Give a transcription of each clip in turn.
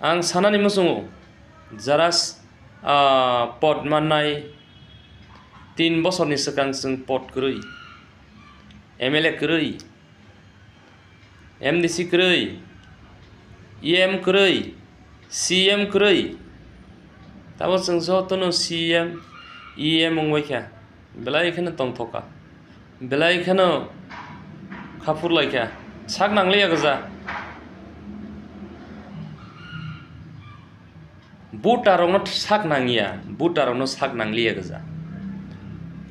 आं सानानि मुसुङो जारास पद माननाय 3 बोसोरनि सिगां जों पद गरै MLA गरै MDC गरै EM गरै CM गरै दाबो जों जतनो CM EM मंबायखा बेलायखौनो तंथका बेलायखौनो खाफुर लायखा साक नांलाया गोजा बुटारावनो साक नांगिया बुटारावनो साक नांलिया गोजा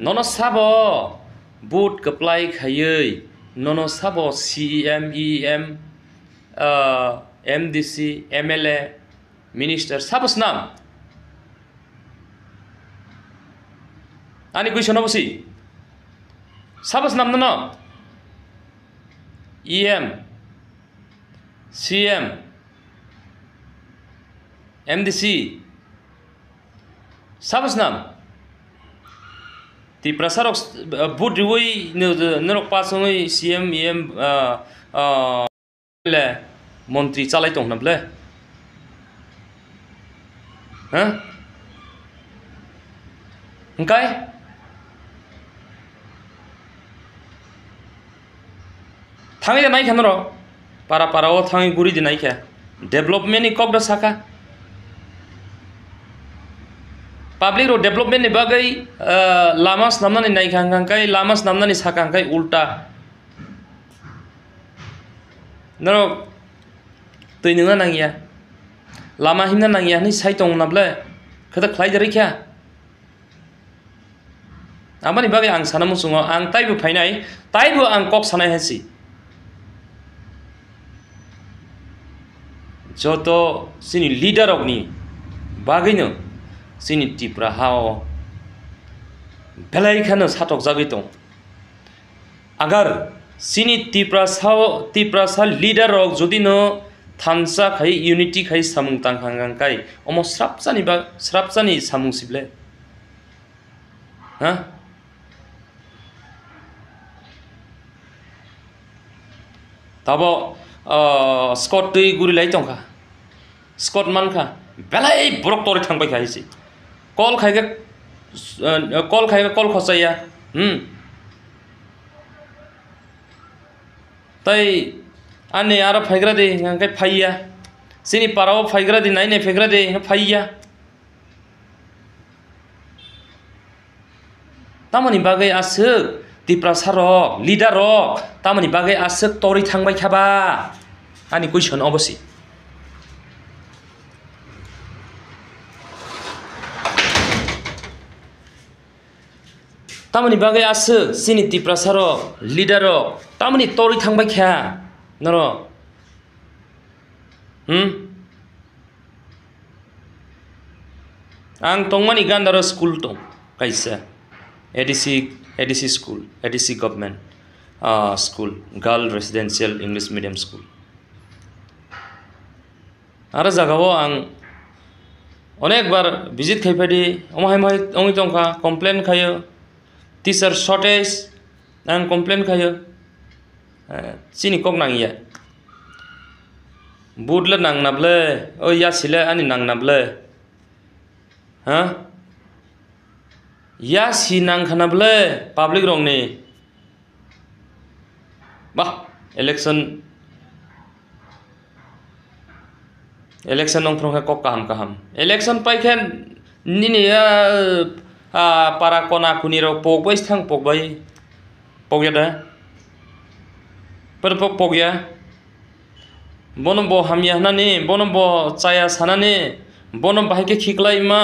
ननो साबो बुट कप्लाय खायै ननो साबो CM EM MDC MLA minister साबस नाम आनी कुइसन बसी साबस नाम ननो EM CM MDC साबस नाम ती प्रसारक बुट रिवई नरक पासङै CM EM मन्त्री चालाय दं नब्ले हा ओंखाय थाङै नायखा नर पारा पाराव थाङै गुरि दि नायखा डेभलपमेन्टनि कक दा साका पब्लिक रो डेभलपमेन्ट नि बागै लामा स्नामनानै नायखांखांखाय लामा स्नामनानै साखांखाय उल्टा नरो दै नङा नांगिया लामा हिमना नांगिया नि साइ दं नाब्ले खोथा ख्लायदरिखा आमानि बागै आं साना मुसुङो आं ताइबो फायनाय ताइबो आं कक सानाय हासि जतो सिनि लिडार अगनि बागैनो सिनि टिप्रा हाओ बेलायखानो साथक जागै दं अगर सिनि टिप्रा सा लिडार अग जुदि न थानसा खाय यूनिटी खाय सामुं तांखांखाय अमो स्रापसानि सामुं सिबले हा ताबो स्कट दै गुरिलाय दंखा स्कट मानखा बेलाय ब्रक तोरै थांबाय खायसि कल खायगा कल खसाया ताई आने आरो फायग्रा दे अंकाय फाइया सिनि पाराव फायग्रा दे नायने फायग्रा दे फाइया तामनि बागै आसोक तिप्रा सारक लिडार रक तामनि बागै आसोक तोरै थांबाय खाबा आनि कुइसन अबसि तामनि बागै आसो सिनि तिप्रा सारक लिडार रक तामनि तोरै थांबाय खा नरो आं तंमानि गान्दार स्कुल दं कायसा ADC school ADC government school girl residential English medium school आरो जागाव आं अनेक बार विजिट खायफादि अमाय दंखा कमप्लेन खायो टीचर शॉर्टेज आं कमप्लेन खायो सिनि कक नांगिया बुटले नांनाब्ले ओ यासिले आनि नांनाब्ले हा यासि नांखानाब्ले पब्लिक रंनि बा इलेक्शन नंफ्रंखा कक काहाम इलेक्शन पाइखेन निनिया पारा कोना कुनिरो पगबाय थां पगबाय पगया दा पर पगया बनम बो हामिया हनानि बनम बो चाया सानानि बनम बाहायके खिखलाय मा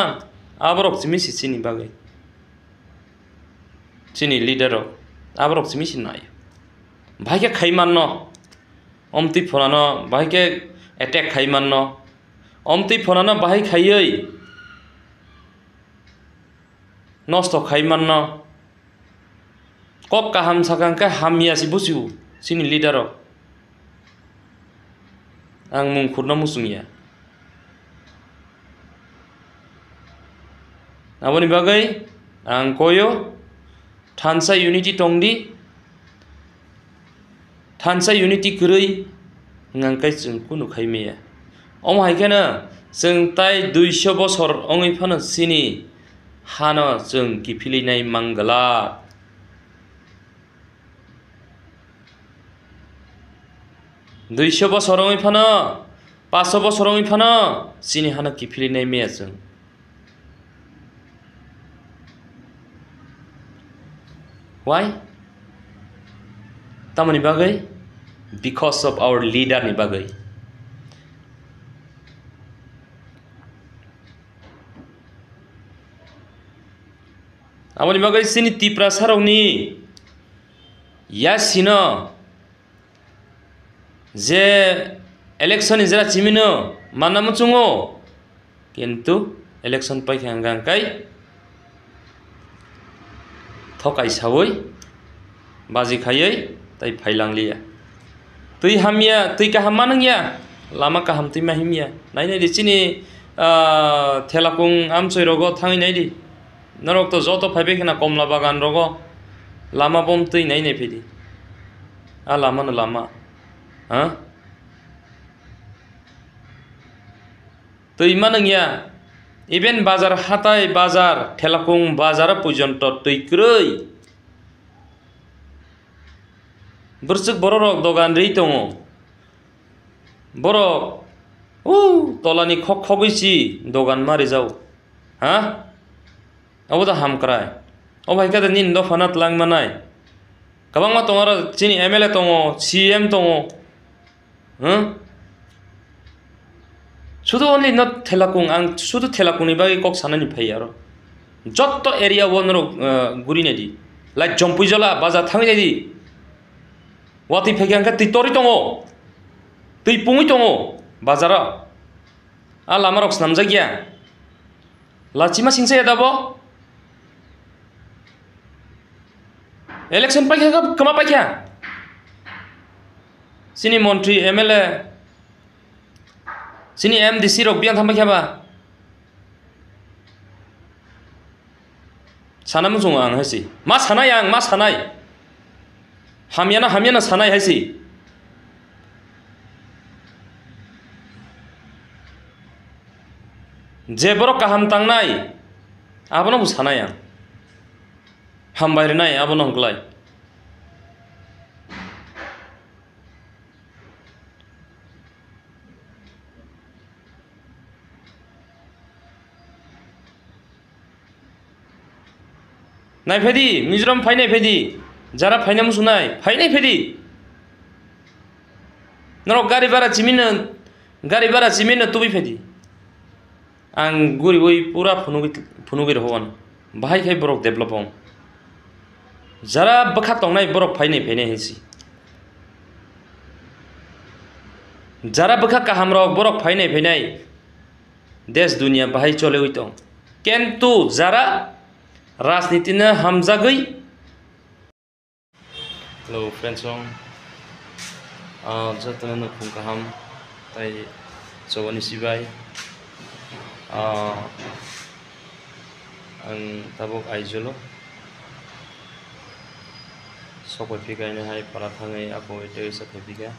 आबरक सिमिसि सिनि बागै सिनि लिडार आबरक सिमिसि नाय बाहायके खायमान न अमति फोनानो बाहायके अटैक खायमान न अमति फोनानो बाहाय खायै नष्ट खायमान न कक काहाम साकांका हामियासि बुसिउ सिनि लिडार आं मुं खुरना मुसुंगिया आबनि बागै आं कयो थानसा यूनिटी टंदी थानसा यूनिटी गरै ngangkai जों कुनु खायमेया हायखायनो जों ताय 200 बছर अंगै फानो सिनि हानो जों गिफिलिनाय मांगला 200 बছर अंगै फानो 500 बছर अंगै फानो सिनि हानो गिफिलिनाय मेया जों why tamani bagai because of our leader ni bagai amani bagai sini tipra saroni yasino je election ni jara chimino manamu chungo kintu election paikhangang kai थकाय सावै बाजि खायै ताय फाइलांलिया तै हामिया तै काहाम मानंगिया लामा काहाम तै माहिमिया नायनाय दिसिनि थेलाकुं आमचै रगो थाङै नायदि नरक तो जतो फाइबे खना कमला बागान रगो लामा बम तै नायनाय फैदि आ लामा न लामा हा तै मानंगिया इभेन बाजार हाताय बाजार थेलाकुं बाजार पर्यन्त तैक्रै बरसक बररक दगान रै दङ बरक तलानि खक खबैसि दगान मारि जाव हा अबदा हामक्राय अबायकादा निन दफानात लांमानाय गोबांमा दङ आरो चिनि एमएलए दङ सीएम दङ हो सुदु only not थेलाकुं आं सुदु थेलाकुंनि बागै कक सानानि फाय आरो जत्त एरिया वनरो गुरिनेदि लाइक जम्पुइजला बाजार थाङैनायदि वाति फैखांका तै तरि दङ तै पुङै दङ बाजारा आ लामारक नामजा गैया लाचिमा सिंसे दाबो इलेक्शन पाइखा कमा पाइखा सिनि मन्त्रि एमएलए सिनि एमडीसी रक बियान थांबाय खाबा सानामु जों आं हायसि मा सानाय आं मा सानाय हामियाना सानाय हायसि जेबरो काहाम तांनाय आबनो सानाय आं हामबायरनाय आबनो हंगलाय नायफेदी मिजोराम फायनाय फेदी जरा फायनाम सुनाय फायनाय फेदी नरो गारि भारा चिमिनो तुबि फेदी आं गुरि वइ पूरा फुनुगिर होवन बाहाय खाय बरक डेभलप हम जरा बखा तंनाय बरक फायनाय हेसि जरा बखा काहाम रक बरक फायनाय देश दुनिया बाहाय चले वइ दं केन्तु जरा राजनीति न हामजागै हेलो फ्रेंड्स जतन फुंकाहाम ताय जवानि सिबाय आं ताबक आइजोल सको फिगायनो हाय पारा थाङै आको एते सको फिगा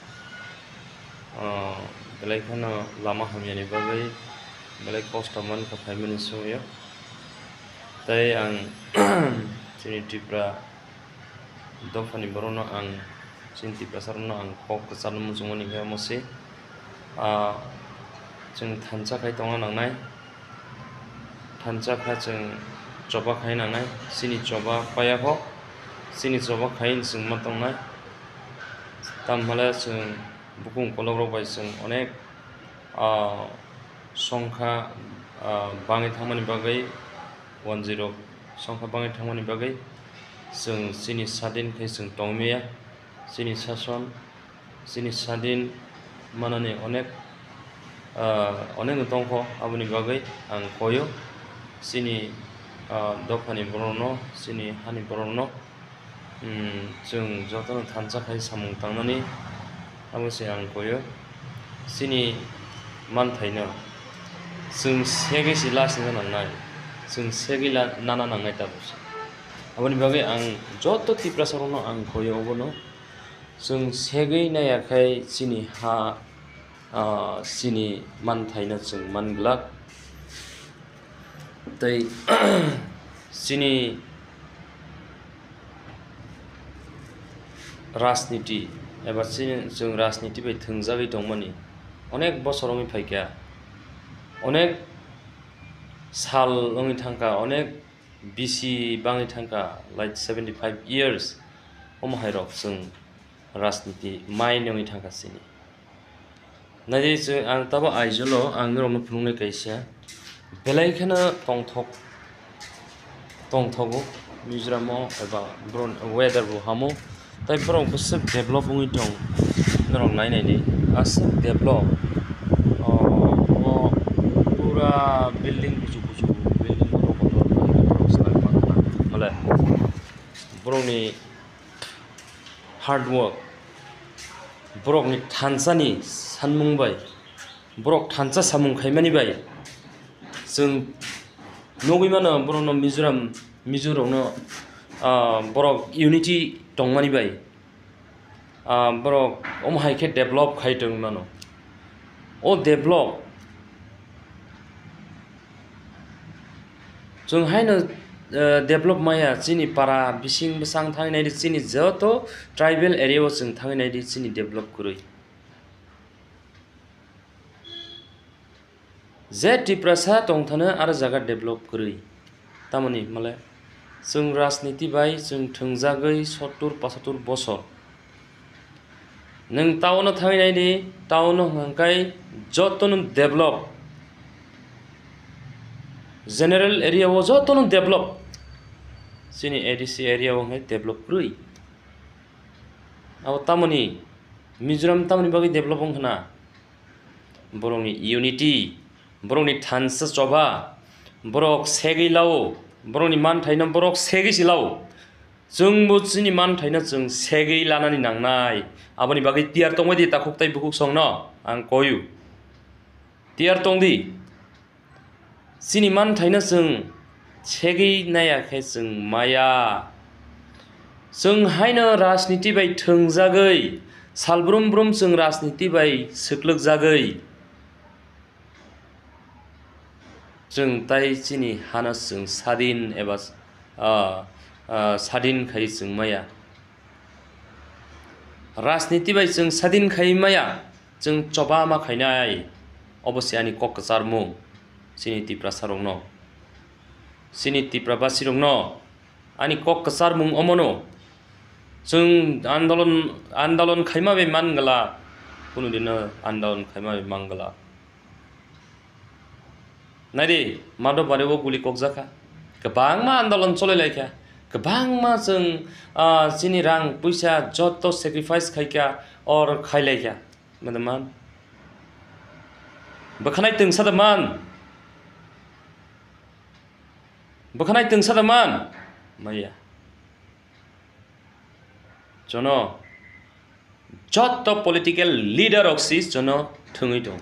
बेलायखानो लामा हामियानि बागै बेलाय कस्टमान का फाइमिनि सोयो ताई आं चिनि टिप्रा दफानि बरनो आं चिनि टिप्रा सारनो आं कक सारनो मुजुंगनि गा मसे जों थानसाखाय दंगा नांनाय थानसाखा जों जबा खाय नांनाय चिनि जबा पायाखो चिनि जबा खायन जों मा दंनाय तामहाला जों बुकुं कलग्राव बाय जों अनेक संखा बाङै थांमानि बागै 10 संखा बाङै थांमानि बागै जों चिनि सादिन खाय जों दंमेया चिनि सासन चिनि सादिन मानानि अनेक दंखो आबुनि बागै आं कयो चिनि दफानि बरनो चिनि हानि बरनो जों जतन थानसाखाय सामुं थांनानै आबुसे आं कयो चिनि मानथायनो जों सेगैसि लासिनो नांनाय जों सेगैला नाना नांनाय दाबुसे आबुनि बागै आं जत टिप्रासारनो आं कयो अबनो जों सेगै नायाखाय चिनि हा sini man thaina chung man glak tei sini राजनीति एबा जों राजनीति बै थोंजागै दंमोनि अनेक बसरनि फायखा अनेक साल ओंनि थांखा अनेक बिसि बाङै थांखा लाइक 75 years अमहायरक जों राजनीति माइनोंनि थांखा सिनि नायदि जों आं ताबो आइजोल' आंनि रमनो फुंनाय कायसा बेलायखनो तंथगो मिजोरामाव एबा वेदार बो हामो ताइफोराव बोसोर डेभलप होङै दं नरं नायनायनि आसो डेभलप पूरा बिल्डिं बुजु बिल्डिं माले बर'नि हार्ड वर्क बर'नि थानसानि सानमुंबाय बर'क थानसा सामुं खायमानि बाय जों नगैमानो बर'नो मिजोरावनो बर'क इउनिटि दंमानि बाय बर'क अमहायखे डेभलप खायदों मानो ओ डेभलप जों हायनो डेभलप माया चिनि पारा बिसिं बेसां थांनायदि चिनि जत ट्राइबेल एरियायाव जों थांनायदि चिनि डेभलप करै जे टिप्रासा दंथानो आरो जागा डेभलप करै तामानि माले जों राजनीति बाय जों थोंजागै 70-75 बसर नों टाउन थांनायदि टाउन हंखाय जतनो डेभलप जनरल एरियायाव जतनो डेभलप जोंनि एडिसि एरियायाव डेभलप करै आव तामानि मिजोराम तामानि बागै डेभलप होना बर'नि इउनिटि बर'नि थानसा सभा बर'क सेगैलाव बर'नि मान थाइना बर'क सेगैसिलाव जोंबो जोंनि मान थाइना जों सेगै लानानै नांनाय आबानि बागै टियार तंबायदि ताखुकताय बुकुक संन आं कयु टियार तंदि जोंनि मान थाइना जों सेगै नायाखै जों माया जों हायनो राजनीति बाय थोंजागै सालब्रुम ब्रुम जों राजनीति बाय सोख्लोक जागै जों ताइ चिनि हाना जों सादिन एबा सादिन खाय जों माया राजनीति बाय जों सादिन खाय माया जों चबा मा खायनाय अबसे आनि कक्राझार मुं चिनि तिप्रा सारंनो चिनि तिप्रा बासिरंनो आनि कक्राझार मुं अमनो जों आन्दोलन खायमा बे मानगला कुनु दिन आन्दोलन खायमा बे मांगला नायदि माधवबारियाव गुलि ककजाखा गोबां मा आन्दोलन चलायलायखा गोबां मा जों जोंनि रां पैसा जत सेक्रिफाइस खायखा और खायलायखा मादमान बोखानाय तोंसादमान माया जनो जत पलिटिकल लिडार अक्सिस जनो थोङै दं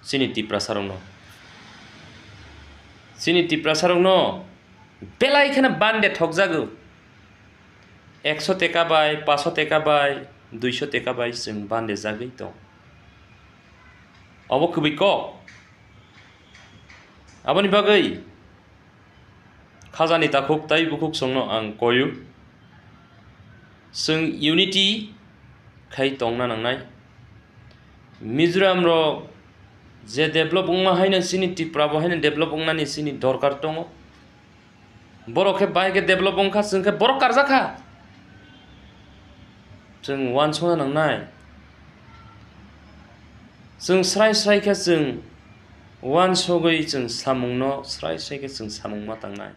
चिनि तिप्रा सारंनो चिनि तिप्रा सारंनो बेलायखनो बान्दे ठगजागौ 100 टेका बाय 500 टेका बाय 200 टेका बाय जों बान्दे जागै दं अब खुबै क आबानि बागै खाजानि ताखुक ताइ बुकुक संनो आं कयु जों इउनिटि खाय दंना नांनाय मिजोराम रो जे डेभलप उंमा हायनो चिनि तिप्रा बहायनो डेभलप उंनानि चिनि दरकार दङ बर'खे बायगे डेभलप उंखा जोंखे बर' कारजाखा जों वान सना नांनाय जों स्राय जों वान सगै जों सामुंनो स्राय जों सामुं मा थांनाय